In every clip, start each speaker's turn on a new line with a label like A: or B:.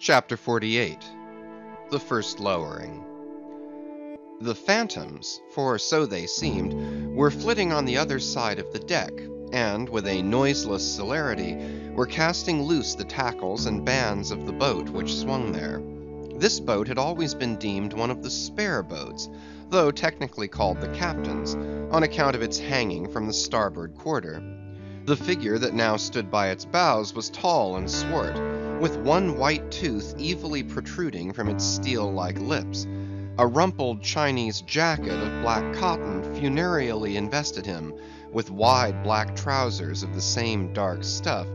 A: Chapter 48. The First Lowering. The phantoms, for so they seemed, were flitting on the other side of the deck, and, with a noiseless celerity, were casting loose the tackles and bands of the boat which swung there. This boat had always been deemed one of the spare boats, though technically called the captain's, on account of its hanging from the starboard quarter. The figure that now stood by its bows was tall and swart, with one white tooth evilly protruding from its steel-like lips. A rumpled Chinese jacket of black cotton funereally invested him, with wide black trousers of the same dark stuff.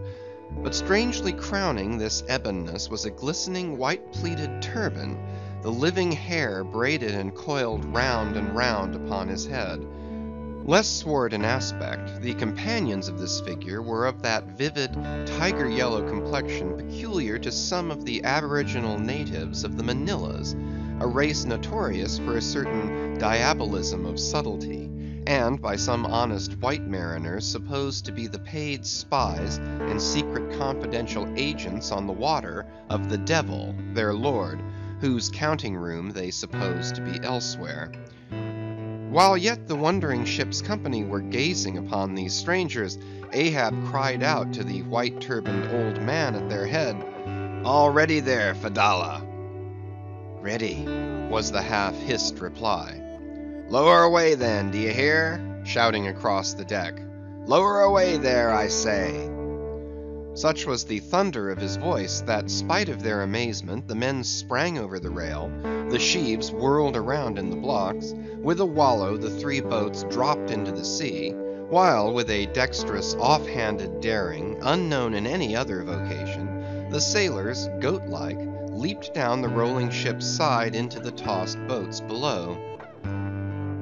A: But strangely crowning this ebonness was a glistening white pleated turban, the living hair braided and coiled round and round upon his head. Less swart in aspect, the companions of this figure were of that vivid, tiger-yellow complexion peculiar to some of the aboriginal natives of the Manilas, a race notorious for a certain diabolism of subtlety, and by some honest white mariners supposed to be the paid spies and secret confidential agents on the water of the devil, their lord, whose counting-room they supposed to be elsewhere. While yet the wondering ship's company were gazing upon these strangers, Ahab cried out to the white-turbaned old man at their head, "All ready there, Fedallah?" "Ready," was the half-hissed reply. "Lower away then, do you hear?" shouting across the deck. "Lower away there, I say." Such was the thunder of his voice that, spite of their amazement, the men sprang over the rail, the sheaves whirled around in the blocks, with a wallow the three boats dropped into the sea, while with a dexterous off-handed daring, unknown in any other vocation, the sailors, goat-like, leaped down the rolling ship's side into the tossed boats below.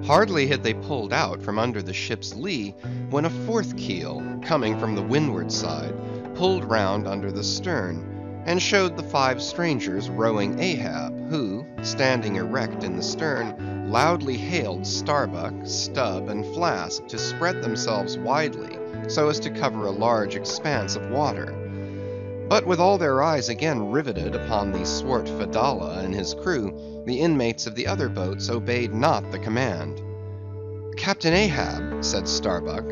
A: Hardly had they pulled out from under the ship's lee, when a fourth keel, coming from the windward side, pulled round under the stern, and showed the five strangers rowing Ahab, who, standing erect in the stern, loudly hailed Starbuck, Stubb, and Flask to spread themselves widely, so as to cover a large expanse of water. But with all their eyes again riveted upon the swart Fedallah and his crew, the inmates of the other boats obeyed not the command. "Captain Ahab," said Starbuck.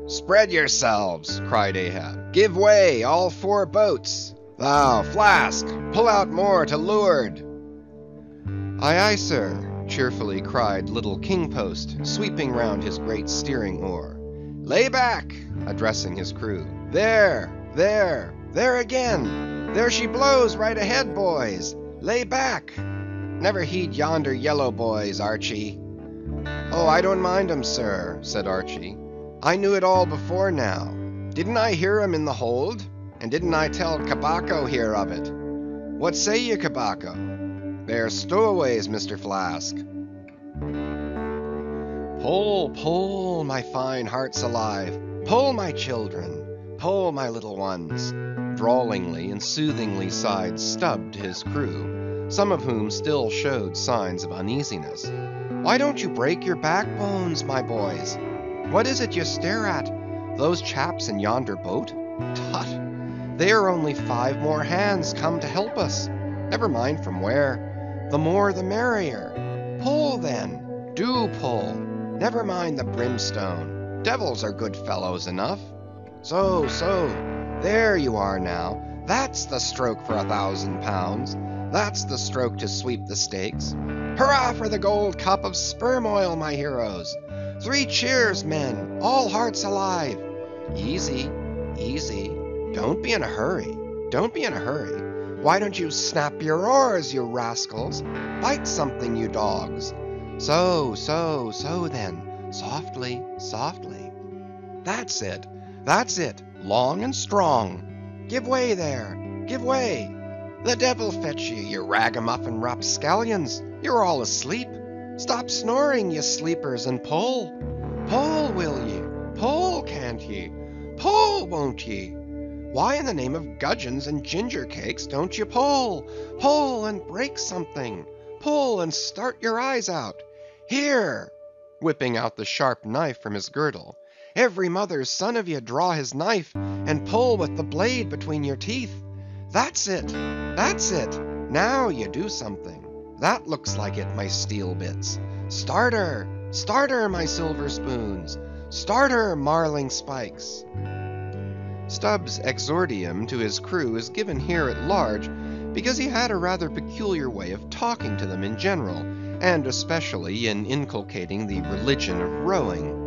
A: "Spread yourselves," cried Ahab. "Give way, all four boats. Thou, Flask, pull out more to leeward." "Aye, aye, sir," cheerfully cried little Kingpost, sweeping round his great steering oar. "Lay back," addressing his crew. "There, there, there again. There she blows right ahead, boys. Lay back. Never heed yonder yellow boys, Archie." "Oh, I don't mind 'em, sir," said Archie. "I knew it all before now. Didn't I hear 'em in the hold? And didn't I tell Cabaco here of it? What say ye, Cabaco? They're stowaways, Mr. Flask." "Pull, pull, my fine hearts alive. Pull, my children. Pull, my little ones," drawlingly and soothingly sighed Stubb to his crew, some of whom still showed signs of uneasiness. "Why don't you break your backbones, my boys? What is it you stare at? Those chaps in yonder boat? Tut! They are only 5 more hands come to help us. Never mind from where. The more the merrier. Pull then. Do pull. Never mind the brimstone. Devils are good fellows enough. So, so. There you are now. That's the stroke for 1,000 pounds. That's the stroke to sweep the stakes. Hurrah for the gold cup of sperm oil, my heroes. 3 cheers, men, all hearts alive. Easy, easy. Don't be in a hurry. Don't be in a hurry. Why don't you snap your oars, you rascals? Bite something, you dogs. So, so, so then. Softly, softly. That's it. That's it. Long and strong. Give way there. Give way. The devil fetch you, you ragamuffin rapscallions. You're all asleep. Stop snoring, you sleepers, and pull. Pull, will ye? Pull, can't ye? Pull, won't ye? Why in the name of gudgeons and ginger cakes don't you pull? Pull and break something. Pull and start your eyes out. Here," whipping out the sharp knife from his girdle. "Every mother's son of ye draw his knife, and pull with the blade between your teeth. That's it! That's it! Now you do something. That looks like it, my steel bits. Starter! Starter, my silver spoons! Starter, marling spikes! Stubb's exordium to his crew is given here at large because he had a rather peculiar way of talking to them in general, and especially in inculcating the religion of rowing.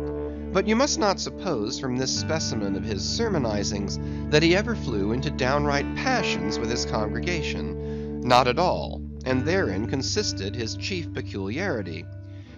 A: But you must not suppose from this specimen of his sermonizings that he ever flew into downright passions with his congregation. Not at all, and therein consisted his chief peculiarity.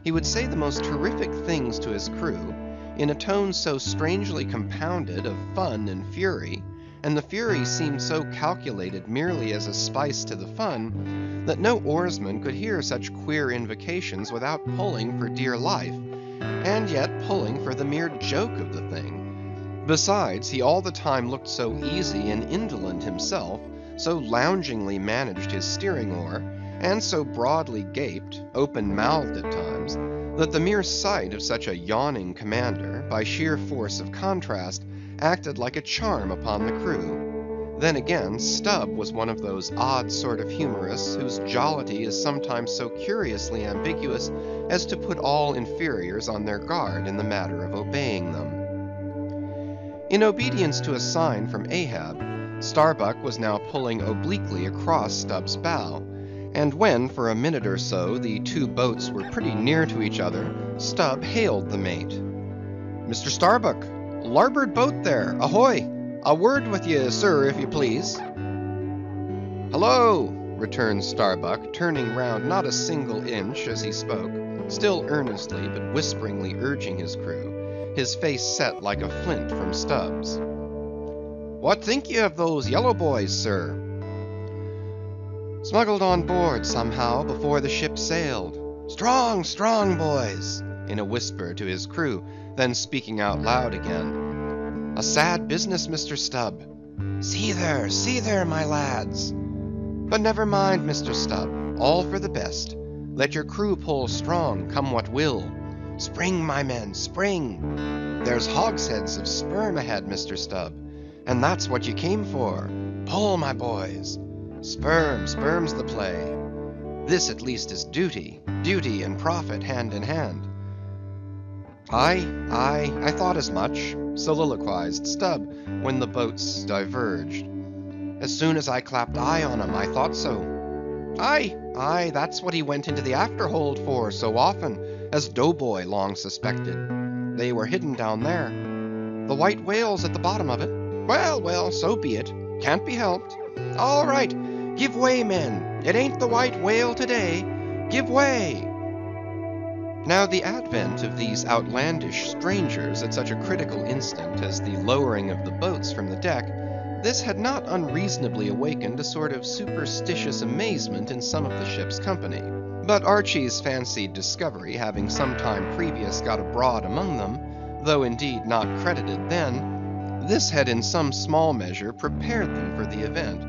A: He would say the most terrific things to his crew, in a tone so strangely compounded of fun and fury, and the fury seemed so calculated merely as a spice to the fun, that no oarsman could hear such queer invocations without pulling for dear life, and yet pulling for the mere joke of the thing. Besides, he all the time looked so easy and indolent himself, so loungingly managed his steering oar, and so broadly gaped, open-mouthed at times, that the mere sight of such a yawning commander, by sheer force of contrast, acted like a charm upon the crew. Then again, Stubb was one of those odd sort of humorists whose jollity is sometimes so curiously ambiguous as to put all inferiors on their guard in the matter of obeying them. In obedience to a sign from Ahab, Starbuck was now pulling obliquely across Stubb's bow, and when for a minute or so the two boats were pretty near to each other, Stubb hailed the mate. "Mr. Starbuck, larboard boat there, ahoy! A word with ye, sir, if you please." "Hello!" returned Starbuck, turning round not a single inch as he spoke, still earnestly but whisperingly urging his crew, his face set like a flint from Stubb's. "What think ye of those yellow boys, sir?" "Smuggled on board somehow before the ship sailed. Strong, strong boys!" in a whisper to his crew, then speaking out loud again. "A sad business, Mr. Stubb. See there, my lads. But never mind, Mr. Stubb, all for the best. Let your crew pull strong, come what will. Spring, my men, spring. There's hogsheads of sperm ahead, Mr. Stubb, and that's what you came for. Pull, my boys. Sperm's the play. This at least is duty and profit hand in hand." "Aye, I thought as much," soliloquized Stubb, when the boats diverged. "As soon as I clapped eye on 'em, I thought so. Aye, that's what he went into the afterhold for so often, as Doughboy long suspected. They were hidden down there. The white whale's at the bottom of it. Well, so be it. Can't be helped. All right, give way, men. It ain't the white whale today. Give way." Now the advent of these outlandish strangers at such a critical instant as the lowering of the boats from the deck, this had not unreasonably awakened a sort of superstitious amazement in some of the ship's company. But Archy's fancied discovery having some time previous got abroad among them, though indeed not credited then, this had in some small measure prepared them for the event.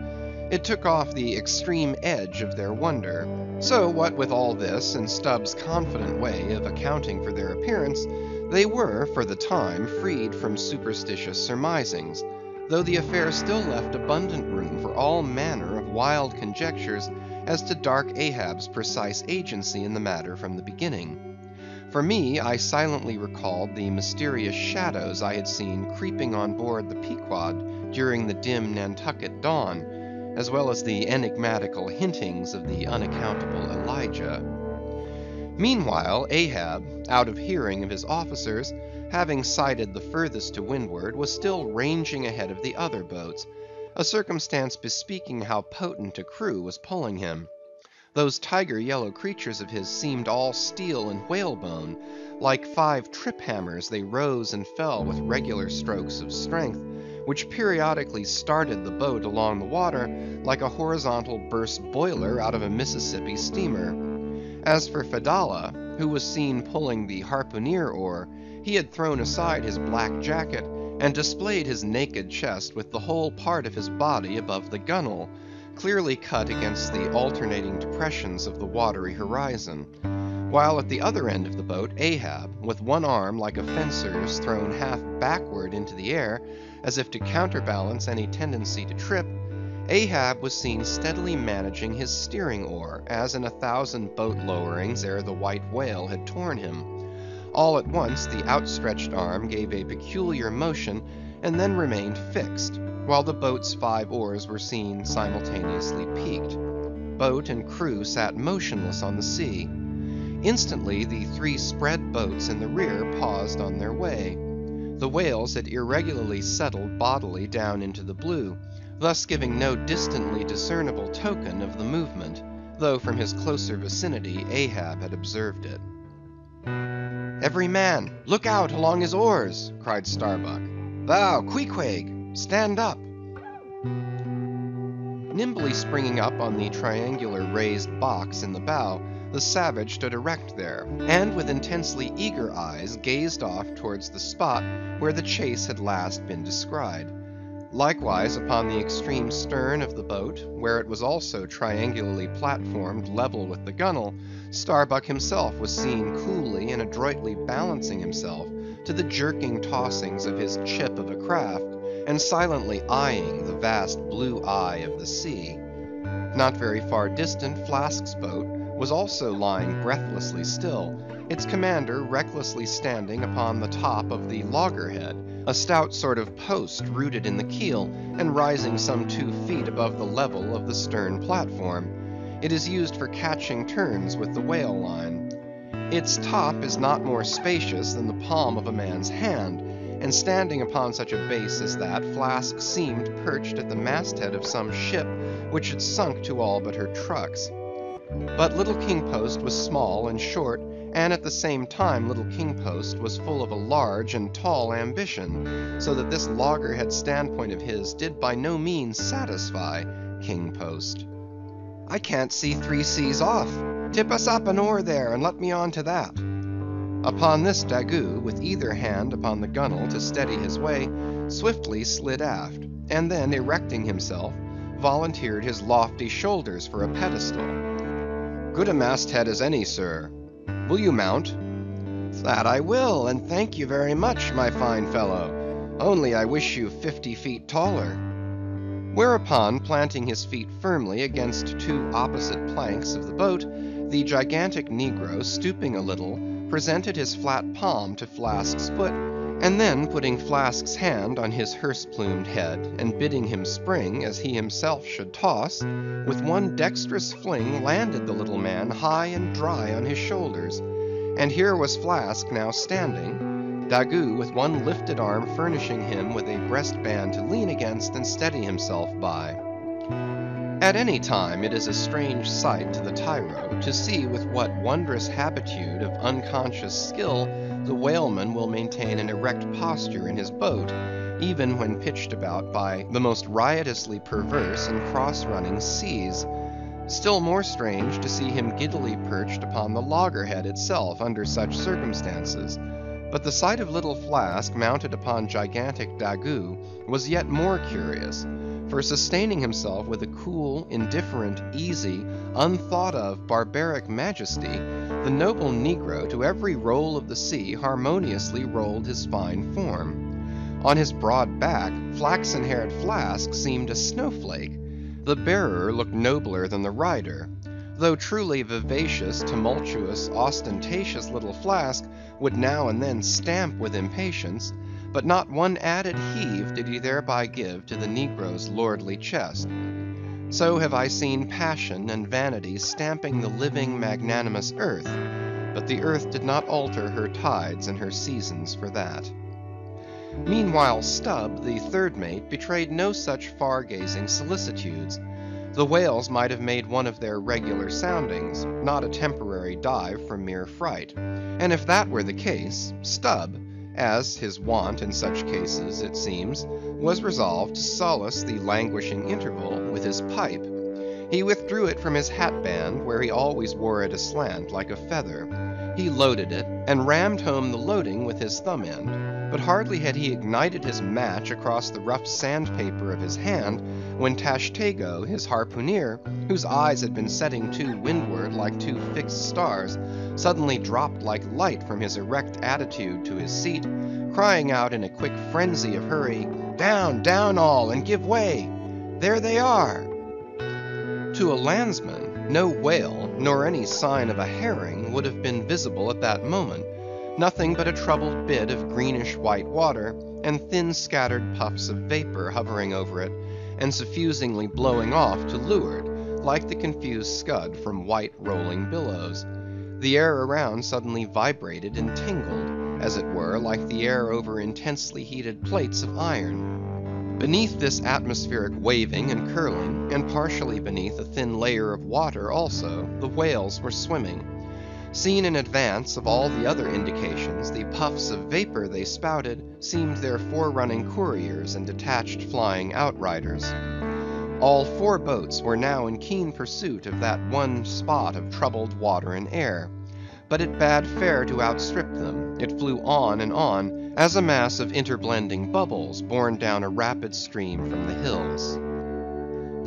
A: It took off the extreme edge of their wonder. So what with all this and Stubb's confident way of accounting for their appearance, they were, for the time, freed from superstitious surmisings, though the affair still left abundant room for all manner of wild conjectures as to dark Ahab's precise agency in the matter from the beginning. For me, I silently recalled the mysterious shadows I had seen creeping on board the Pequod during the dim Nantucket dawn, as well as the enigmatical hintings of the unaccountable Elijah. Meanwhile, Ahab, out of hearing of his officers, having sighted the furthest to windward, was still ranging ahead of the other boats, a circumstance bespeaking how potent a crew was pulling him. Those tiger-yellow creatures of his seemed all steel and whalebone. Like 5 trip hammers, they rose and fell with regular strokes of strength, which periodically started the boat along the water like a horizontal burst boiler out of a Mississippi steamer. As for Fedallah, who was seen pulling the harpooneer oar, he had thrown aside his black jacket and displayed his naked chest with the whole part of his body above the gunwale, clearly cut against the alternating depressions of the watery horizon, while at the other end of the boat, Ahab, with one arm like a fencer's thrown half backward into the air, as if to counterbalance any tendency to trip, Ahab was seen steadily managing his steering oar, as in 1,000 boat lowerings ere the white whale had torn him. All at once the outstretched arm gave a peculiar motion, and then remained fixed, while the boat's 5 oars were seen simultaneously peaked. Boat and crew sat motionless on the sea. Instantly the 3 spread boats in the rear paused on their way. The whales had irregularly settled bodily down into the blue, thus giving no distantly discernible token of the movement, though from his closer vicinity Ahab had observed it. "Every man, look out along his oars!" cried Starbuck. "Thou, Queequeg, stand up!" Nimbly springing up on the triangular raised box in the bow, the savage stood erect there, and with intensely eager eyes gazed off towards the spot where the chase had last been descried. Likewise upon the extreme stern of the boat, where it was also triangularly platformed level with the gunwale, Starbuck himself was seen coolly and adroitly balancing himself to the jerking tossings of his chip of a craft, and silently eyeing the vast blue eye of the sea. Not very far distant, Flask's boat was also lying breathlessly still, its commander recklessly standing upon the top of the loggerhead, a stout sort of post rooted in the keel, and rising some 2 feet above the level of the stern platform. It is used for catching turns with the whale line. Its top is not more spacious than the palm of a man's hand, and standing upon such a base as that, Flask seemed perched at the masthead of some ship which had sunk to all but her trucks. But Little King Post was small and short, and at the same time Little King Post was full of a large and tall ambition, so that this loggerhead standpoint of his did by no means satisfy King Post. "I can't see 3 seas off. Tip us up an oar there, and let me on to that." Upon this Daggoo, with either hand upon the gunwale to steady his way, swiftly slid aft, and then erecting himself, volunteered his lofty shoulders for a pedestal. "Good a masthead as any, sir. Will you mount?" "That I will, and thank you very much, my fine fellow. Only I wish you 50 feet taller." Whereupon, planting his feet firmly against 2 opposite planks of the boat, the gigantic negro, stooping a little, presented his flat palm to Flask's foot, and then putting Flask's hand on his hearse-plumed head, and bidding him spring as he himself should toss, with one dexterous fling landed the little man high and dry on his shoulders. And here was Flask now standing, Daggoo with one lifted arm furnishing him with a breastband to lean against and steady himself by. At any time it is a strange sight to the tyro to see with what wondrous habitude of unconscious skill the whaleman will maintain an erect posture in his boat, even when pitched about by the most riotously perverse and cross-running seas. Still more strange to see him giddily perched upon the loggerhead itself under such circumstances. But the sight of little Flask mounted upon gigantic Daggoo was yet more curious, for sustaining himself with a cool, indifferent, easy, unthought of, barbaric majesty, the noble negro to every roll of the sea harmoniously rolled his fine form. On his broad back, flaxen-haired Flask seemed a snowflake. The bearer looked nobler than the rider. Though truly vivacious, tumultuous, ostentatious little Flask would now and then stamp with impatience, but not one added heave did he thereby give to the negro's lordly chest. So have I seen passion and vanity stamping the living magnanimous earth, but the earth did not alter her tides and her seasons for that. Meanwhile Stubb, the third mate, betrayed no such far-gazing solicitudes. The whales might have made one of their regular soundings, not a temporary dive from mere fright. And if that were the case, Stubb, as his wont in such cases, it seems, was resolved to solace the languishing interval with his pipe. He withdrew it from his hatband, where he always wore it aslant like a feather. He loaded it, and rammed home the loading with his thumb end. But hardly had he ignited his match across the rough sandpaper of his hand, when Tashtego, his harpooneer, whose eyes had been setting to windward like 2 fixed stars, suddenly dropped like light from his erect attitude to his seat, crying out in a quick frenzy of hurry, "Down, down all, and give way!" There they are! To a landsman, no whale, nor any sign of a herring would have been visible at that moment. Nothing but a troubled bit of greenish-white water, and thin scattered puffs of vapor hovering over it, and suffusingly blowing off to leeward, like the confused scud from white rolling billows. The air around suddenly vibrated and tingled, as it were, like the air over intensely heated plates of iron. Beneath this atmospheric waving and curling, and partially beneath a thin layer of water also, the whales were swimming. Seen in advance of all the other indications, the puffs of vapor they spouted seemed their forerunning couriers and detached flying outriders. All 4 boats were now in keen pursuit of that one spot of troubled water and air. But it bade fair to outstrip them. It flew on, as a mass of interblending bubbles borne down a rapid stream from the hills.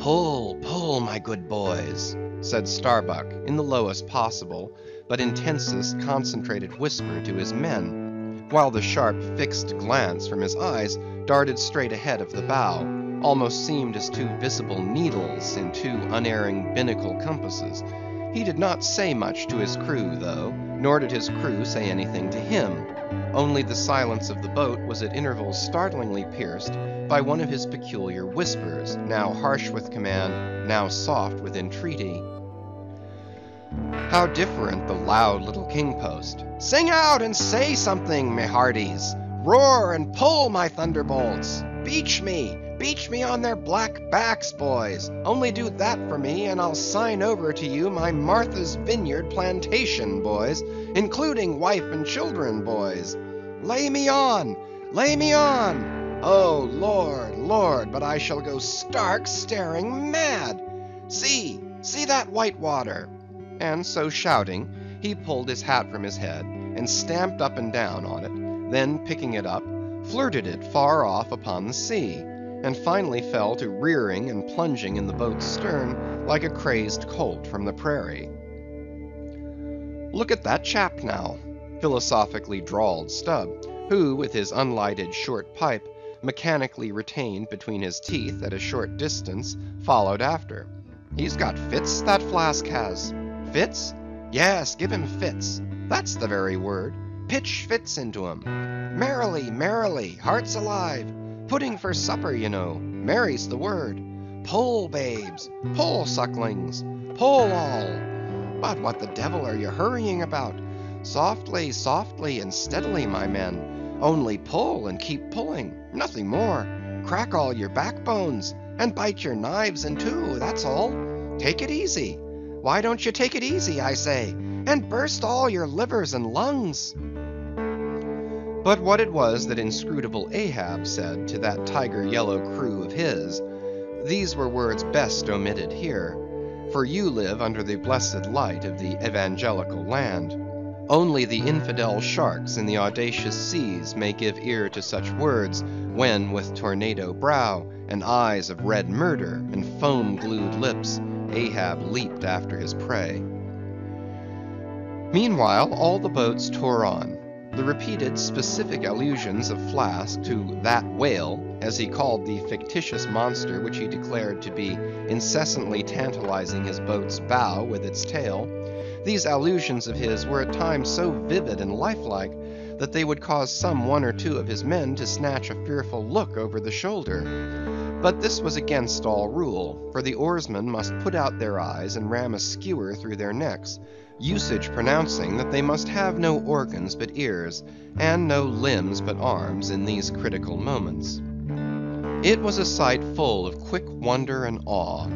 A: "Pull, pull, my good boys," said Starbuck in the lowest possible, but intensest concentrated whisper to his men, while the sharp fixed glance from his eyes darted straight ahead of the bow, almost seemed as 2 visible needles in 2 unerring binnacle compasses. He did not say much to his crew, though, nor did his crew say anything to him. Only the silence of the boat was at intervals startlingly pierced by one of his peculiar whispers, now harsh with command, now soft with entreaty. How different the loud little king-post. "Sing out and say something, me hearties! Roar and pull, my thunderbolts! Beach me on their black backs, boys! Only do that for me, and I'll sign over to you my Martha's Vineyard plantation, boys, including wife and children, boys! Lay me on! Lay me on! Oh, Lord, Lord, but I shall go stark staring mad! See that white water!" And so shouting, he pulled his hat from his head, and stamped up and down on it, then picking it up, flirted it far off upon the sea, and finally fell to rearing and plunging in the boat's stern like a crazed colt from the prairie. "Look at that chap now," philosophically drawled Stubb, who, with his unlighted short pipe, mechanically retained between his teeth at a short distance, followed after. "He's got fits, that flask has. Fits? Yes, give him fits. That's the very word. Pitch fits into him. Merrily, merrily, hearts alive. Pudding for supper, you know. Merry's the word. Pull, babes. Pull, sucklings. Pull all. But what the devil are you hurrying about? Softly, softly, and steadily, my men. Only pull and keep pulling. Nothing more. Crack all your backbones, and bite your knives in 2, that's all. Take it easy. Why don't you take it easy, I say, and burst all your livers and lungs?" But what it was that inscrutable Ahab said to that tiger-yellow crew of his, these were words best omitted here, for you live under the blessed light of the evangelical land. Only the infidel sharks in the audacious seas may give ear to such words, when with tornado brow, and eyes of red murder, and foam-glued lips, Ahab leaped after his prey. Meanwhile, all the boats tore on. The repeated specific allusions of Flask to "that whale," as he called the fictitious monster which he declared to be incessantly tantalizing his boat's bow with its tail, these allusions of his were at times so vivid and lifelike, that they would cause some 1 or 2 of his men to snatch a fearful look over the shoulder. But this was against all rule, for the oarsmen must put out their eyes and ram a skewer through their necks, usage pronouncing that they must have no organs but ears, and no limbs but arms in these critical moments. It was a sight full of quick wonder and awe.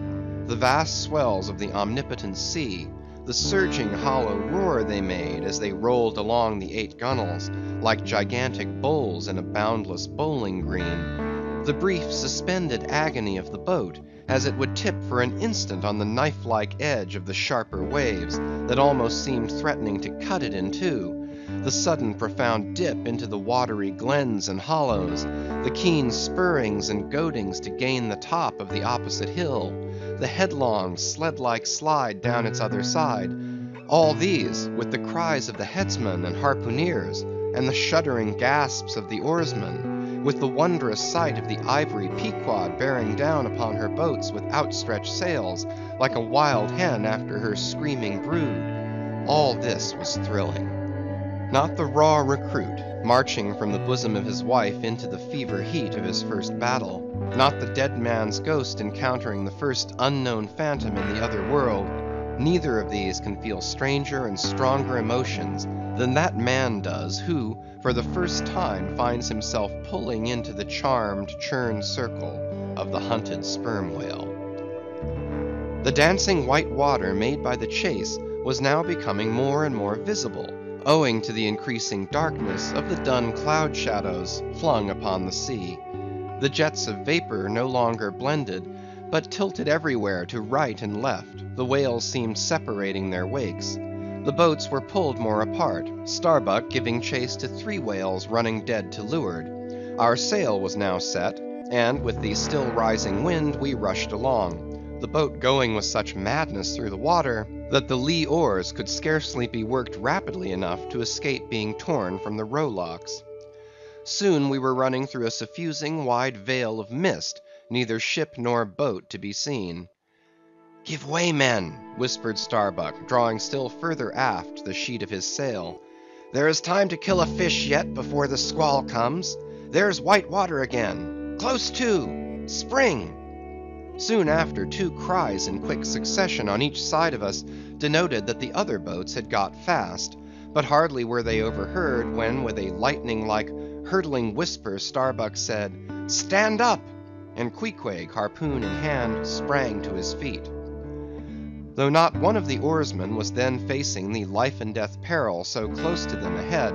A: The vast swells of the omnipotent sea, the surging hollow roar they made as they rolled along the 8 gunwales, like gigantic bowls in a boundless bowling green, the brief suspended agony of the boat, as it would tip for an instant on the knife-like edge of the sharper waves, that almost seemed threatening to cut it in 2, the sudden profound dip into the watery glens and hollows, the keen spurrings and goadings to gain the top of the opposite hill, the headlong, sled-like slide down its other side, all these, with the cries of the headsmen and harpooneers, and the shuddering gasps of the oarsmen, with the wondrous sight of the ivory Pequod bearing down upon her boats with outstretched sails, like a wild hen after her screaming brood. All this was thrilling. Not the raw recruit, marching from the bosom of his wife into the fever heat of his first battle. Not the dead man's ghost encountering the first unknown phantom in the other world. Neither of these can feel stranger and stronger emotions than that man does who, for the first time, finds himself pulling into the charmed, churned circle of the hunted sperm whale. The dancing white water made by the chase was now becoming more and more visible, owing to the increasing darkness of the dun cloud shadows flung upon the sea. The jets of vapor no longer blended, but tilted everywhere to right and left. The whales seemed separating their wakes. The boats were pulled more apart, Starbuck giving chase to 3 whales running dead to leeward. Our sail was now set, and with the still rising wind we rushed along, the boat going with such madness through the water that the lee oars could scarcely be worked rapidly enough to escape being torn from the rowlocks. Soon we were running through a suffusing wide veil of mist, neither ship nor boat to be seen. "Give way, men," whispered Starbuck, drawing still further aft the sheet of his sail. "There is time to kill a fish yet before the squall comes. There's white water again. Close to! Spring!" Soon after, 2 cries in quick succession on each side of us denoted that the other boats had got fast, but hardly were they overheard when, with a lightning-like, hurtling whisper, Starbuck said, "Stand up!" and Queequeg, harpoon in hand, sprang to his feet. Though not one of the oarsmen was then facing the life-and-death peril so close to them ahead,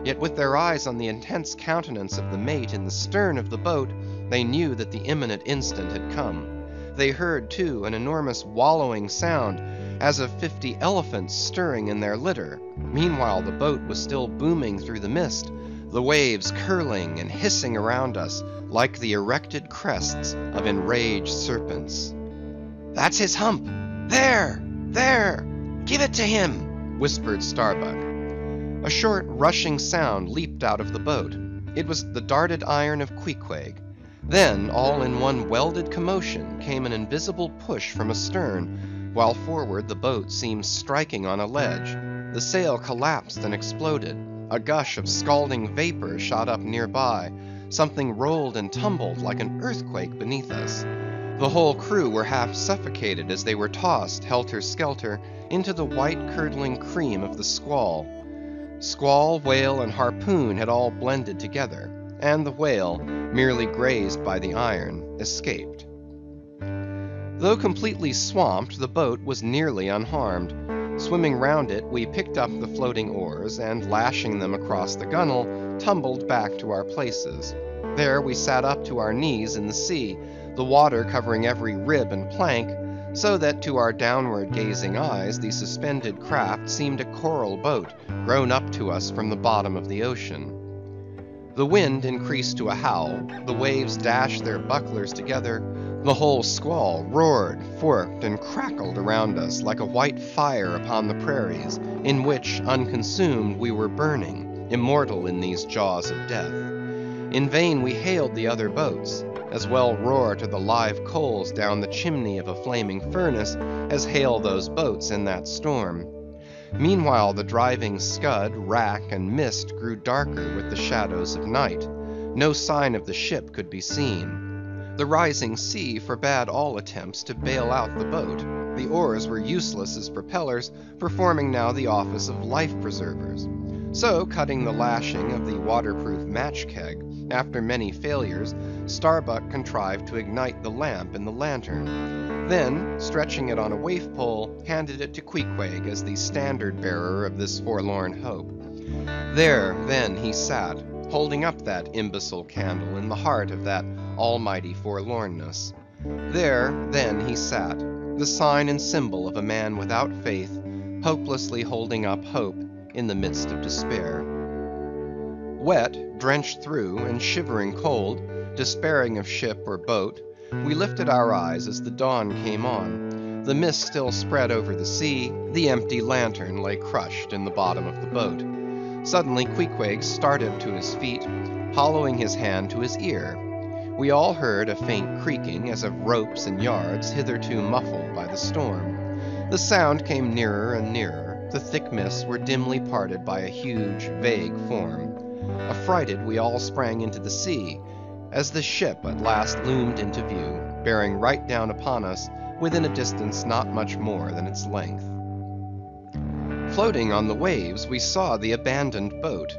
A: yet with their eyes on the intense countenance of the mate in the stern of the boat, they knew that the imminent instant had come. They heard, too, an enormous wallowing sound, as of 50 elephants stirring in their litter. Meanwhile the boat was still booming through the mist, the waves curling and hissing around us like the erected crests of enraged serpents. "That's his hump! There! There! Give it to him!" whispered Starbuck. A short rushing sound leaped out of the boat. It was the darted iron of Queequeg. Then, all in one welded commotion, came an invisible push from astern, while forward the boat seemed striking on a ledge. The sail collapsed and exploded. A gush of scalding vapor shot up nearby. Something rolled and tumbled like an earthquake beneath us. The whole crew were half suffocated as they were tossed, helter-skelter, into the white curdling cream of the squall. Squall, whale, and harpoon had all blended together, and the whale, merely grazed by the iron, escaped. Though completely swamped, the boat was nearly unharmed. Swimming round it, we picked up the floating oars, and lashing them across the gunwale, tumbled back to our places. There we sat up to our knees in the sea, the water covering every rib and plank, so that to our downward gazing eyes the suspended craft seemed a coral boat grown up to us from the bottom of the ocean. The wind increased to a howl, the waves dashed their bucklers together, the whole squall roared, forked, and crackled around us like a white fire upon the prairies, in which, unconsumed, we were burning, immortal in these jaws of death. In vain we hailed the other boats, as well roar to the live coals down the chimney of a flaming furnace as hail those boats in that storm. Meanwhile the driving scud, rack, and mist grew darker with the shadows of night. No sign of the ship could be seen. The rising sea forbade all attempts to bail out the boat. The oars were useless as propellers, performing now the office of life preservers. So, cutting the lashing of the waterproof match keg, after many failures, Starbuck contrived to ignite the lamp in the lantern. Then, stretching it on a waif pole, handed it to Queequeg as the standard bearer of this forlorn hope. There, then, he sat, holding up that imbecile candle in the heart of that almighty forlornness. There, then, he sat, the sign and symbol of a man without faith, hopelessly holding up hope in the midst of despair. Wet, drenched through, and shivering cold, despairing of ship or boat, we lifted our eyes as the dawn came on. The mist still spread over the sea, the empty lantern lay crushed in the bottom of the boat. Suddenly Queequeg started to his feet, hollowing his hand to his ear. We all heard a faint creaking as of ropes and yards hitherto muffled by the storm. The sound came nearer and nearer. The thick mists were dimly parted by a huge, vague form. Affrighted, we all sprang into the sea, as the ship at last loomed into view, bearing right down upon us, within a distance not much more than its length. Floating on the waves, we saw the abandoned boat.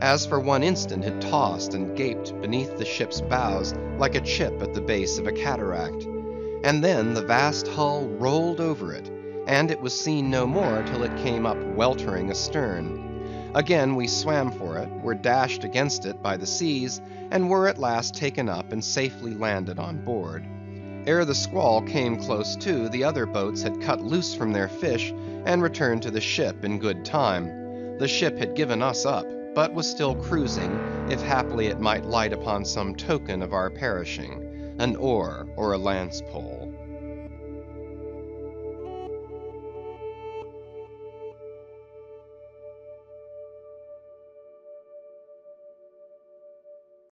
A: As for one instant it tossed and gaped beneath the ship's bows like a chip at the base of a cataract. And then the vast hull rolled over it, and it was seen no more till it came up weltering astern. Again we swam for it, were dashed against it by the seas, and were at last taken up and safely landed on board. Ere the squall came close to, the other boats had cut loose from their fish and returned to the ship in good time. The ship had given us up, but was still cruising, if haply it might light upon some token of our perishing, an oar or a lance pole.